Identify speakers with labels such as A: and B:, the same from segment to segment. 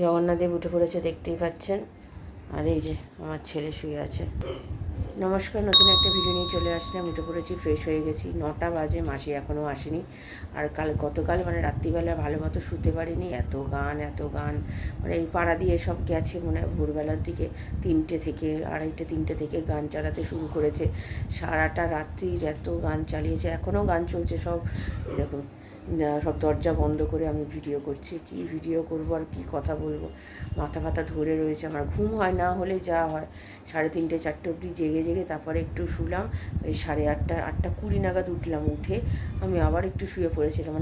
A: জগন্নাথদেব উঠে পড়েছে, দেখতেই পাচ্ছেন। আর এই যে আমার ছেলে শুয়ে আছে। নমস্কার, নতুন একটা ভিডিও নিয়ে চলে আসলাম। উঠে পড়েছি, ফ্রেশ হয়ে গেছি। 9টা বাজে, মাসি এখনও আসেনি। আর গতকাল রাত্রিবেলা ভালো মতো শুতে পারিনি, এত গান। এই পাড়া দিয়ে সব গেছে ভোরবেলার দিকে 3টে থেকে 2:30-3টে থেকে গান চালাতে শুরু করেছে। সারাটা রাত্রির এত গান চালিয়েছে, এখনও গান চলছে সব। দেখুন, সব দরজা বন্ধ করে আমি ভিডিও করছি। কি ভিডিও করব আর কি কথা বলবো, মাথা ফাথা ধরে রয়েছে। আমার ঘুম হয় না হলে যা হয়, 3:30-4টে অবধি জেগে তারপরে একটু শুলাম। ওই 8:30 নাগাদ উঠলাম। উঠে আমি আবার একটু শুয়ে পড়েছিলাম,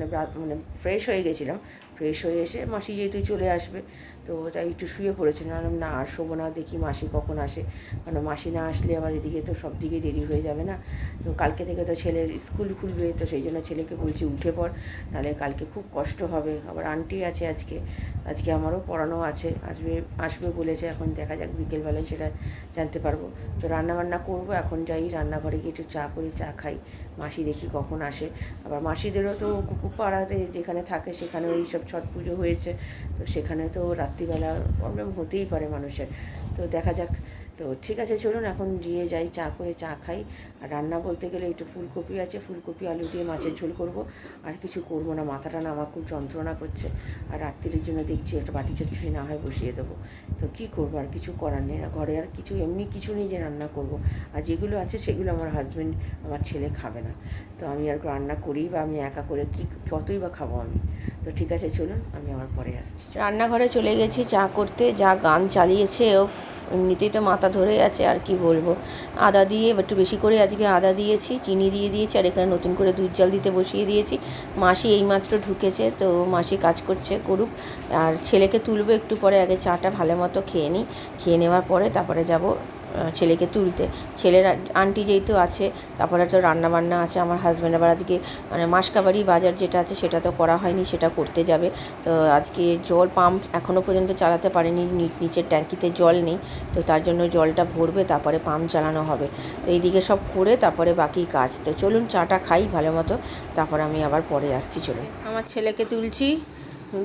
A: ফ্রেশ হয়ে গেছিলাম। ফ্রেশ হয়ে এসে মাসি যেহেতু চলে আসবে, তো তাই একটু শুয়ে পড়েছিলাম। না আর শোবো না, দেখি মাসি কখন আসে, কারণ মাসি না আসলে আবার এদিকে তো সব দিকে দেরি হয়ে যাবে না। তো কালকে থেকে তো ছেলের স্কুল খুলবে, তো সেই জন্য ছেলেকে বলছি উঠে পড়, নাহলে কালকে খুব কষ্ট হবে। আবার আন্টি আছে আজকে আমারও পড়ানো আছে, আসবে বলেছে। এখন দেখা যাক বিকেলবেলায় সেটা জানতে পারবো। তো রান্নাবান্না করবো, এখন যাই রান্নাঘরে গিয়ে একটু চা খাই। মাসি দেখি কখন আসে। আবার মাসিদেরও তো পাড়াতে যেখানে থাকে সেখানে ওই সব ছট পুজো হয়েছে, তো সেখানে তো রাত্রিবেলা প্রবলেম হতেই পারে মানুষের। তো দেখা যাক। তো ঠিক আছে, চলুন এখন গিয়ে যাই, চা খাই। আর রান্না বলতে গেলে একটু ফুলকপি আছে, ফুলকপি আলু দিয়ে মাছের ঝোল করব। আর কিছু করব না, মাথাটা না আমার খুব যন্ত্রণা করছে। আর রাত্রির জন্য দেখছি একটা বাটি চচ্চড়ি না হয় বসিয়ে দেবো। তো কী করবো, আর কিছু করার নেই। ঘরে আর এমনি কিছু নেই যে রান্না করব। আর যেগুলো আছে সেগুলো আমার হাজব্যান্ড, আমার ছেলে খাবে না। তো আমি আর রান্না করি বা আমি একা করে কতই বা খাবো আমি। তো ঠিক আছে, চলুন আমি আবার পরে আসছি। রান্নাঘরে চলে গেছি চা করতে। যা গান চালিয়েছে, এমনিতেই তো মাথা ধরে আছে, আর কি বলবো। আদা দিয়ে একটু বেশি করে আজকে আদা দিয়েছি, চিনি দিয়ে দিয়েছি, আর এখানে নতুন করে দুধ জল দিতে বসিয়ে দিয়েছি। মাসি এইমাত্র ঢুকেছে, তো মাসি কাজ করুক। আর ছেলেকে তুলবো একটু পরে, আগে চাটা ভালো মতো খেয়ে নেওয়ার পরে তারপরে যাব ছেলেকে তুলতে। ছেলের আন্টি যেহেতু আছে, তারপরে তো রান্নাবান্না আছে। আমার হাজব্যান্ড আবার আজকে মাসকাবাড়ি বাজার যেটা আছে সেটা তো করা হয়নি, সেটা করতে যাবে। তো আজকে জল পাম্প এখনও পর্যন্ত চালাতে পারেনি, নিচের ট্যাঙ্কিতে জল নেই, তো তার জন্য জলটা ভরবে, তারপরে পাম্প চালানো হবে। তো এইদিকে সব করে তারপরে বাকি কাজ। তো চলুন চাটা খাই ভালো মতো, তারপর আমি আবার পরে আসছি। চলুন, আমার ছেলেকে তুলছি,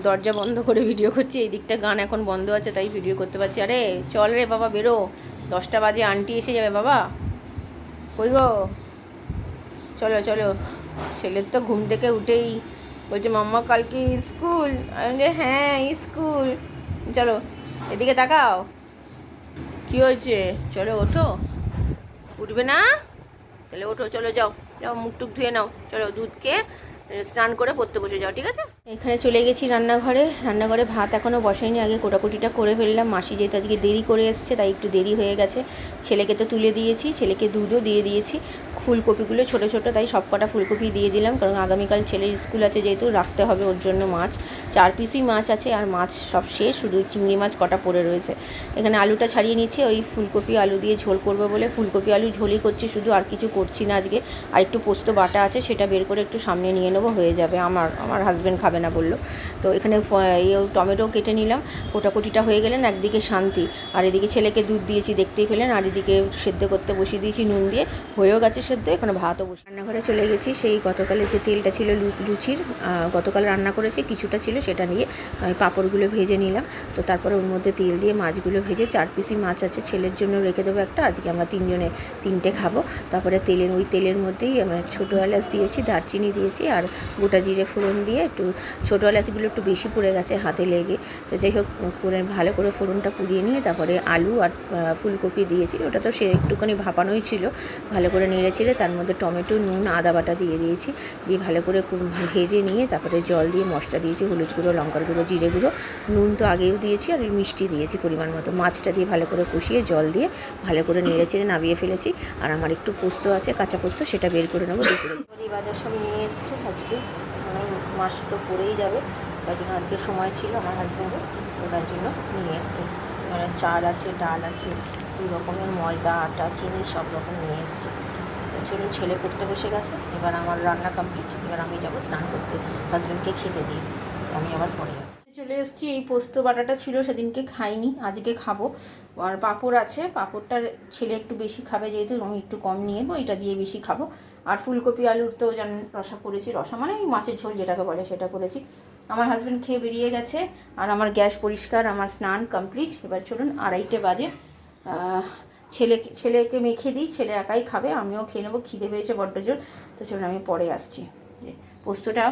A: দরজা বন্ধ করে ভিডিও করছি। এই দিকটা গান এখন বন্ধ আছে, তাই ভিডিও করতে পারছি। আরে চল রে বাবা, বেরো, 10টা বাজে, আন্টি এসে যাবে। বাবা কই গো, চলো। ছেলের তো ঘুম থেকে উঠেই বলছে মাম্মা কালকে স্কুল। আমি হ্যাঁ স্কুল, চলো এদিকে তাকাও, কী হয়েছে, চলো ওঠো। উঠবে না, তাহলে ওঠো, চলো যাও মুখ টুক ধুয়ে নাও, চলো দুধকে স্নান করে পড়তে বসে যাও, ঠিক আছে। এখানে চলে গেছি রান্নাঘরে ভাত এখনও বসাইনি, আগে কোটাকুটিটা করে ফেললাম। মাসি যেহেতু আজকে দেরি করে এসছে, তাই একটু দেরি হয়ে গেছে। ছেলেকে তো তুলে দিয়েছি, ছেলেকে দুধও দিয়ে দিয়েছি। ফুলকপিগুলো ছোটো ছোটো, তাই সব কটা ফুলকপি দিয়ে দিলাম, কারণ আগামীকাল ছেলের স্কুল আছে যেহেতু, রাখতে হবে ওর জন্য মাছ। 4 পিসই মাছ আছে, আর মাছ সব শেষ, শুধু চিংড়ি মাছ কটা পড়ে রয়েছে। এখানে আলুটা ছাড়িয়ে নিচ্ছি, ওই ফুলকপি আলু দিয়ে ঝোল করবো বলে ফুলকপি আলু ঝোলই করছি শুধু, আর কিছু করছি না আজকে। আর একটু পোস্ত বাটা আছে, সেটা বের করে একটু সামনে নিয়ে নেবো, হয়ে যাবে। আমার হাজব্যান্ড খাবে না বললো। তো এখানে টমেটো কেটে নিলাম, কোটাকুটিটা হয়ে গেলেন, একদিকে শান্তি। আর এদিকে ছেলেকে দুধ দিয়েছি, দেখতেই পেলেন। আর এদিকে সেদ্ধ করতে বসিয়ে দিয়েছি নুন দিয়ে, হয়েও গেছে সেদ্ধ। এখানে ভাতও বসে রান্নাঘরে চলে গেছি। সেই গতকালের যে তেলটা ছিল লুচির, গতকাল রান্না করেছি, কিছুটা ছিল, সেটা নিয়ে আমি পাঁপড়গুলো ভেজে নিলাম। তো তারপরে ওর মধ্যে তেল দিয়ে মাছগুলো ভেজে, 4 পিসই মাছ আছে, ছেলের জন্য রেখে দেবো একটা, আজকে আমরা 3টে খাবো। তারপরে ওই তেলের মধ্যেই ছোটো এলাচ দিয়েছি, দারচিনি দিয়েছি, আর গোটা জিরে ফোড়ন দিয়ে, একটু ছোটো এলাচগুলো একটু বেশি পড়ে গেছে হাতে লেগে। তো যাই হোক, ভালো করে ফোড়নটা পুড়িয়ে নিয়ে তারপরে আলু আর ফুলকপি দিয়েছি। ওটা তো সে একটুখানি ভাপানোই ছিল, ভালো করে নেড়েছিলে, তার মধ্যে টমেটো, নুন, আদা বাটা দিয়ে দিয়েছি, দিয়ে ভালো করে ভেজে নিয়ে তারপরে জল দিয়ে মশলা দিয়েছি, হলুদ গুঁড়ো, লঙ্কার গুঁড়ো, জিরে গুঁড়ো, নুন তো আগেও দিয়েছি, আর মিষ্টি দিয়েছি পরিমাণ মতো। মাছটা দিয়ে ভালো করে কষিয়ে জল দিয়ে ভালো করে নেড়েচেড়ে নামিয়ে ফেলেছি। আর আমার একটু পোস্ত আছে, কাঁচা পোস্ত, সেটা বের করে নেবো দুপুরে। বাজার সব নিয়ে এসছে আজকে, মাস তো পড়েই যাবে, তাই জন্য আজকে সময় ছিল আমার হাজব্যান্ডের, তো তার জন্য নিয়ে এসছে। চাল আছে, ডাল আছে, 2 রকমের ময়দা, আটা, চিনি, সব রকম নিয়ে এসছে। তো চলুন, ছেলে পড়তে বসে গেছে, এবার আমার রান্না কমপ্লিট। এবার আমি যাবো স্নান করতে, হাজব্যান্ডকে খেতে দিই, আমি আবার পরে আসছি। চলে এসেছি। এই পোস্ত বাটাটা ছিল, সেদিনকে খাইনি, আজকে খাবো। আর পাঁপড় আছে, পাঁপড়টা ছেলে একটু বেশি খাবে যেহেতু, আমি একটু কম নিয়ে নেবো, এটা দিয়ে বেশি খাবো। আর ফুলকপি আলুর তো রসা করেছি, রসা মানে ওই মাছের ঝোল যেটাকে বলে সেটা করেছি। আমার হাজব্যান্ড খেয়ে বেরিয়ে গেছে, আর আমার গ্যাস পরিষ্কার, আমার স্নান কমপ্লিট। এবার চলুন 2:30 বাজে, ছেলেকে মেখে দিই, ছেলে একাই খাবে, আমিও খেয়ে নেবো, খিদে পেয়েছে বড্ড জোর। তো চলুন আমি পরে আসছি। যে পোস্তটা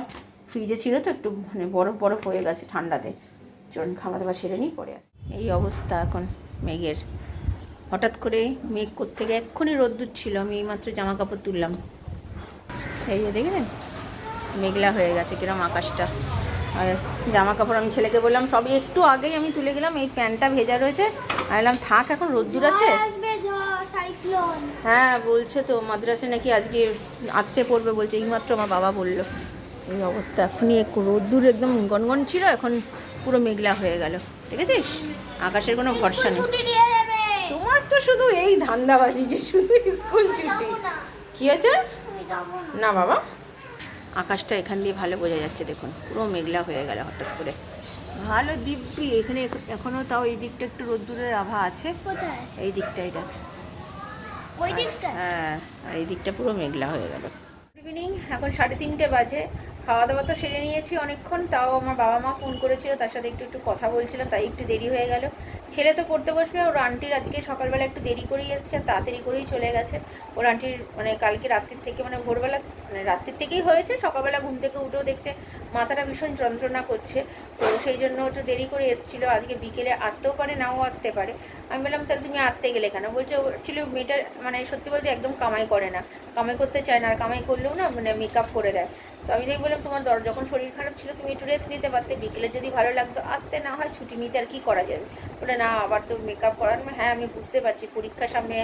A: ফ্রিজে ছিল তো একটু মানে বরফ বরফ হয়ে গেছে ঠান্ডাতে। চলুন খাওয়া দাওয়া সেরে নিই, পরে আসছি। এই অবস্থা এখন মেঘের, হঠাৎ করে মেঘ করতে গিয়ে এক্ষুনি রোদ্দুর ছিল, আমি এইমাত্র জামা কাপড় তুললাম, এই যে দেখলেন মেঘলা হয়ে গেছে কিরম আকাশটা। আর জামা কাপড় আমি ছেলেকে বললাম সবই একটু আগেই আমি তুলে গেলাম, এই প্যান্টটা ভেজা রয়েছে, আর বললাম থাক এখন রোদ্দুর আছে। হ্যাঁ বলছে তো মাদ্রাসে নাকি আজকে আছড়ে পড়বে বলছে, এইমাত্র আমার বাবা বলল। এই অবস্থা, এখনই একটু রোদ্দুর একদম গনগন ছিল, এখন পুরো মেঘলা হয়ে গেল। ঠিক আছে, আকাশের কোনো ভরসা নেই। তোমার তো শুধু এই ধান্দাবাজি যে শুধু স্কুল ছুটি। কি হয়েছে? না বাবা, আকাশটা এখান দিয়ে ভালো বোঝা যাচ্ছে, দেখুন পুরো মেঘলা হয়ে গেল হঠাৎ করে। ভালো দিব্যি এখানে এখনো, তাও এই দিকটা একটু রোদ্দুরের আভা আছে, এই দিকটাই দেখ। হ্যাঁ, আর এই দিকটা পুরো মেঘলা হয়ে গেল। গুড ইভিনিং, এখন 3:30 বাজে। খাওয়া দাওয়া তো সেরে নিয়েছি অনেকক্ষণ, তাও আমার বাবা মা ফোন করেছিল, তার সাথে একটু একটু কথা বলছিলাম, তাই একটু দেরি হয়ে গেল। ছেলে তো পড়তে বসবে, ওর আন্টির আজকে সকালবেলা একটু দেরি করেই এসছে, আর তাড়াতাড়ি করেই চলে গেছে। ওর আন্টির মানে কালকে রাত্রির থেকে, মানে ভোরবেলা মানে রাত্রির থেকেই হয়েছে, সকালবেলা ঘুম থেকে উঠেও দেখছে মাথাটা ভীষণ যন্ত্রণা করছে, তো সেই জন্য একটু দেরি করে এসেছিলো। আজকে বিকেলে আসতেও পারে, নাও আসতে পারে। আমি বললাম তাহলে তুমি আসতে গেলে কেন? বলছে অ্যাকচুয়ালি মেয়েটার মানে সত্যি বলতে একদম কামাই করে না, কামাই করতে চায় না, আর কামাই করলেও না মানে মেকআপ করে দেয়। তো আমি তাই বললাম তোমার যখন শরীর খারাপ ছিল তুমি একটু রেস্ট নিতে পারতে, বিকেলে যদি ভালো লাগতো আসতে, না হয় ছুটি নিতে, আর কি করা যাবে। বলে না আবার তো মেকআপ করার। হ্যাঁ আমি বুঝতে পারছি, পরীক্ষার সামনে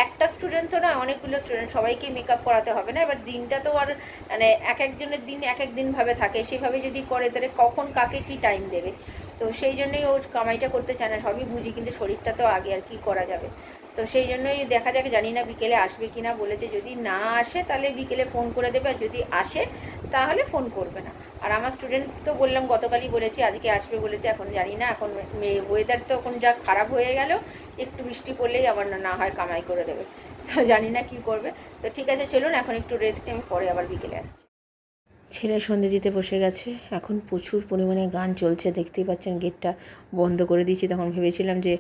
A: একটা স্টুডেন্ট তো না, অনেকগুলো স্টুডেন্ট, সবাইকে মেকআপ করাতে হবে না। এবার দিনটা তো আর মানে এক একজনের দিন এক এক দিনভাবে থাকে, সেভাবে যদি করে তাহলে কখন কাকে কি টাইম দেবে। তো সেই জন্যই ও কামাইটা করতে চায় না, সবই বুঝি, কিন্তু শরীরটা তো আগে, আর কি করা যাবে। তো সেই জন্যই দেখা যাক, জানি না বিকেলে আসবে কি না। বলেছে যদি না আসে তাহলে বিকেলে ফোন করে দেবে, আর যদি আসে তাহলে ফোন করবে না। আর আমার স্টুডেন্ট তো বললাম গতকালই বলেছি, আজকে আসবে বলেছে, এখন জানি না। এখন ওয়েদার তো এখন যা খারাপ হয়ে গেল, একটু বৃষ্টি পড়লেই আবার না হয় কামাই করে দেবে, তো জানি না কি করবে। তো ঠিক আছে চলুন এখন একটু রেস্ট নিয়ে, আমি পরে আবার বিকেলে আসছি। ছেলে সন্ধে দিতে বসে গেছে, এখন প্রচুর পরিমাণে গান চলছে, দেখতেই পাচ্ছেন। গেটটা বন্ধ করে দিয়েছি, তখন ভেবেছিলাম যে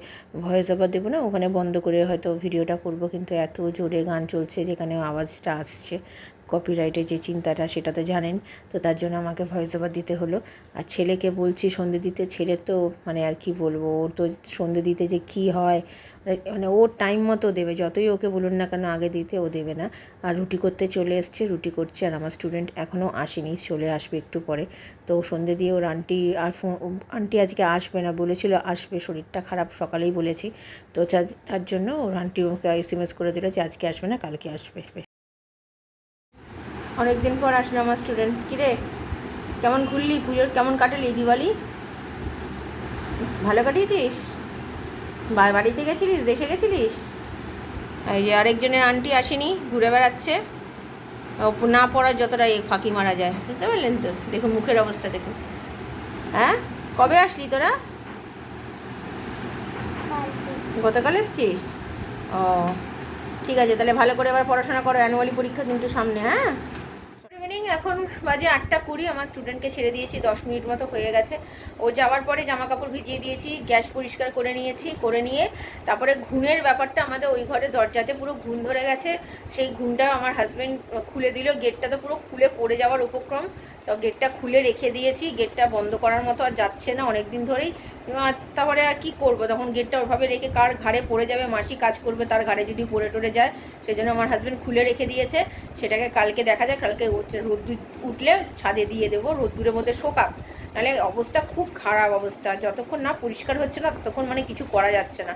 A: ভয়েস ওভার দেবো না, ওখানে বন্ধ করে হয়তো ভিডিওটা করব, কিন্তু এত জোরে গান চলছে যেখানে আওয়াজটা আসছে, কপিরাইটের যে চিন্তাটা সেটা তো জানেন, তো তার জন্য আমাকে ভয়েস ওভার দিতে হলো। আর ছেলেকে বলছি সন্ধে দিতে, ছেলের তো মানে আর কি বলবো, ওর তো সন্ধে দিতে যে কি হয়, মানে ও টাইম মতো দেবে, যতই ওকে বলুন না কেন আগে দিতে, ও দেবে না। আর রুটি করতে চলে এসছে, রুটি করছে, আর আমার স্টুডেন্ট এখনও আসেনি, চলে আসবে একটু পরে। তো সন্ধে দিয়ে ওর আন্টি আর আন্টি আজকে আসবে না বলেছিল, আসবে, শরীরটা খারাপ সকালেই বলেছি। তো তার জন্য ওর আন্টি ওকে SMS করে দিল যে আজকে আসবে না, কালকে আসবে। অনেকদিন পর আসলো আমার স্টুডেন্ট। কিরে কেমন ঘুরলি, পুজোর কেমন কাটালি, দিওয়ালি ভালো কাটিয়েছিস? বাড়িতে গেছিলিস, দেশে গেছিলিস? এই যে আরেকজনের আন্টি আসেনি, ঘুরে বেড়াচ্ছে, না পড়ার যতটা ফাঁকি মারা যায়, বুঝতে পারলেন তো? দেখুন মুখের অবস্থা দেখুন। হ্যাঁ কবে আসলি তোরা? গতকাল এসছিস? ও ঠিক আছে, তাহলে ভালো করে এবার পড়াশোনা করো, অ্যানুয়ালি পরীক্ষা কিন্তু সামনে। হ্যাঁ ইভিনিং, এখন বাজে 8:20, আমার স্টুডেন্টকে ছেড়ে দিয়েছি, 10 মিনিট মতো হয়ে গেছে। ও যাওয়ার পরে জামা কাপড় ভিজিয়ে দিয়েছি, গ্যাস পরিষ্কার করে নিয়েছি, করে নিয়ে তারপরে ঘুণের ব্যাপারটা, আমাদের ওই ঘরে দরজাতে পুরো ঘুণ ধরে গেছে, সেই ঘুণটা আমার হাজব্যান্ড খুলে দিল, গেটটা তো পুরো খুলে পড়ে যাওয়ার উপক্রম, তো গেটটা খুলে রেখে দিয়েছি, গেটটা বন্ধ করার মতো আর যাচ্ছে না অনেক দিন ধরেই। তারপরে আর কি করব, তখন গেটটা ওভাবে রেখে কার ঘাড়ে পড়ে যাবে, মাসি কাজ করবে তার ঘাড়ে যদি পড়ে টরে যায়, সেই জন্য আমার হাজব্যান্ড খুলে রেখে দিয়েছে। সেটাকে কালকে দেখা যায়, কালকে রোদ্দুর উঠলে ছাদে দিয়ে দেবো, রোদ্দুরের মধ্যে শোকাক, নাহলে অবস্থা খুব খারাপ অবস্থা, যতক্ষণ না পরিষ্কার হচ্ছে না ততক্ষণ মানে কিছু করা যাচ্ছে না।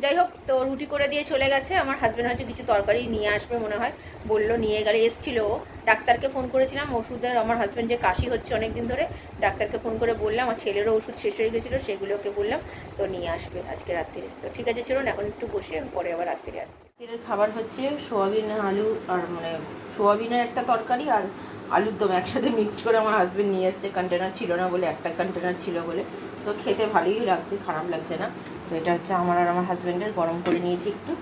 A: যাই হোক, তো রুটি করে দিয়ে চলে গেছে। আমার হাজব্যান্ড হয়তো কিছু তরকারি নিয়ে আসবে মনে হয়, বললো নিয়ে গেলে, এসেছিলো। ডাক্তারকে ফোন করেছিলাম ওষুধের, আমার হাজব্যান্ড যে কাশি হচ্ছে অনেক দিন ধরে, ডাক্তারকে ফোন করে বললাম, আমার ছেলেরও ওষুধ শেষ হয়ে গেছিলো, সেগুলোকে বললাম, তো নিয়ে আসবে আজকে রাত্রিরে। তো ঠিক আছে চলুন এখন একটু বসে, পরে আবার রাত্রিরে আসছি। রাত্রিরের খাবার হচ্ছে সোয়াবিন আলু, আর মানে সোয়াবিনের একটা তরকারি আর আলুর দম একসাথে মিক্সড করে আমার হাজব্যান্ড নিয়ে এসছে, কন্টেনার ছিল না বলে, একটা কন্টেনার ছিল বলে। তো খেতে ভালোই লাগছে, খারাপ লাগছে না। তো এটা হচ্ছে আমার আর আমার হাজব্যান্ডের, গরম করে নিয়েছি একটু।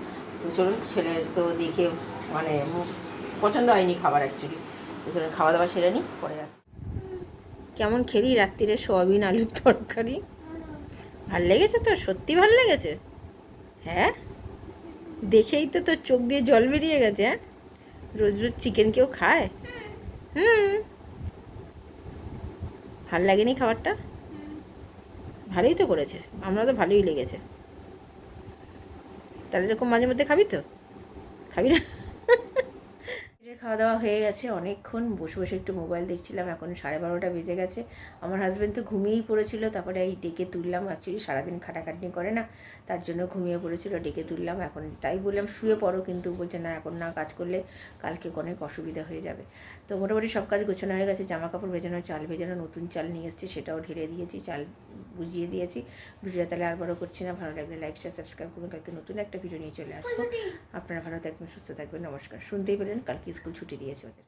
A: তো চলুন, ছেলের তো দেখে মানে পছন্দ হয়নি খাবার অ্যাকচুয়ালি, তো চলুন খাওয়া দাওয়া সেরে নিই, পরে আসছি। কেমন খেলি রাত্রিরে সোয়াবিন আলুর তরকারি? ভাল লেগেছে তোর? সত্যি ভাল লেগেছে? হ্যাঁ, দেখেই তো তোর চোখ দিয়ে জল বেরিয়ে গেছে। হ্যাঁ, রোজ রোজ চিকেন কেউ খায়? হুম, ভাল লাগেনি খাবারটা? ভালোই তো করেছে, আমরা তো ভালোই লেগেছে। তাহলে এরকম মাঝে মধ্যে খাবি তো? খাবি না? খাওয়া দাওয়া হয়ে গেছে, অনেকক্ষণ বসে বসে একটু মোবাইল দেখছিলাম। এখন 12:30 বেজে গেছে। আমার হাজব্যান্ড তো ঘুমিয়েই পড়েছিল, তারপরে এই ডেকে তুললাম। অ্যাকচুয়ালি সারাদিন খাটাখাটনি করে না, তার জন্য ঘুমিয়ে পড়েছিল, ডেকে তুললাম। এখন তাই বললাম শুয়ে পড়ো, কিন্তু বলছে না, এখন না কাজ করলে কালকে অনেক অসুবিধা হয়ে যাবে। তো মোটামুটি সব কাজ গোছানো হয়ে গেছে। জামা কাপড় ভেজানো, চাল ভেজানো, নতুন চাল নিয়ে এসেছি, সেটাও ঢেলে দিয়েছি, চাল বুঝিয়ে দিয়েছি। ভিডিওটা তাহলে আর বড় করছি না। ভালো লাগলে লাইক শেয়ার সাবস্ক্রাইব করুন। কালকে নতুন একটা ভিডিও নিয়ে চলে আসবো। আপনারা ভালো থাকবেন, সুস্থ থাকবেন। নমস্কার। শুনতেই পেলেন, কালকে স্কুল ছুটি দিয়েছে ওদের।